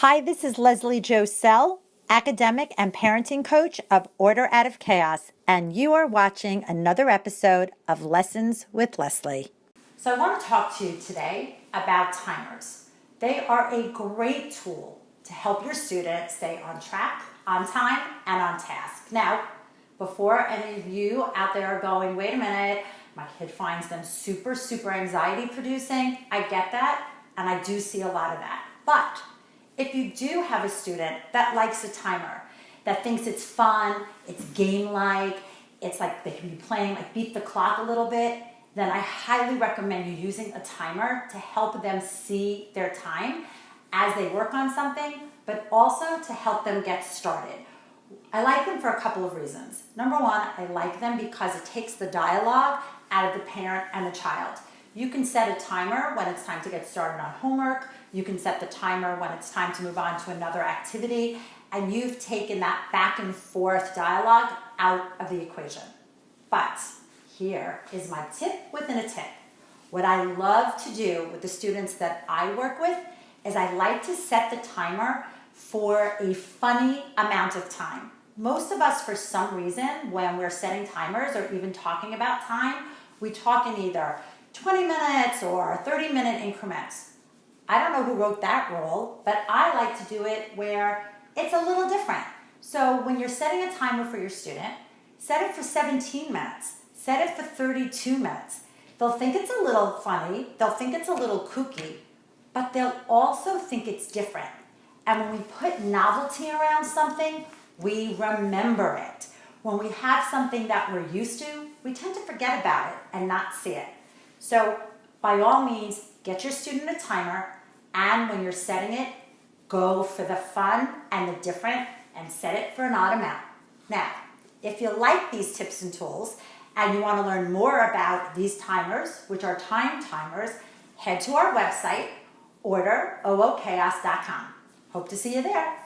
Hi, this is Leslie Josel, academic and parenting coach of Order Out of Chaos, and you are watching another episode of Lessons with Leslie. So I want to talk to you today about timers. They are a great tool to help your students stay on track, on time, and on task. Now, before any of you out there are going, wait a minute, my kid finds them super anxiety producing, I get that, and I do see a lot of that. But if you do have a student that likes a timer, that thinks it's fun, it's game-like, it's like they can be playing like beat the clock a little bit, then I highly recommend you using a timer to help them see their time as they work on something, but also to help them get started. I like them for a couple of reasons. Number one, I like them because it takes the dialogue out of the parent and the child. You can set a timer when it's time to get started on homework. You can set the timer when it's time to move on to another activity, and you've taken that back and forth dialogue out of the equation. But here is my tip within a tip. What I love to do with the students that I work with is I like to set the timer for a funny amount of time. Most of us, for some reason, when we're setting timers or even talking about time, we talk in either 20 minutes or 30-minute increments. I don't know who wrote that rule, but I like to do it where it's a little different. So when you're setting a timer for your student, set it for 17 minutes, set it for 32 minutes. They'll think it's a little funny, they'll think it's a little kooky, but they'll also think it's different. And when we put novelty around something, we remember it. When we have something that we're used to, we tend to forget about it and not see it. So by all means, get your student a timer, and when you're setting it, go for the fun and the different and set it for an odd amount. Now, if you like these tips and tools and you want to learn more about these timers, which are time timers, head to our website, orderoochaos.com. Hope to see you there.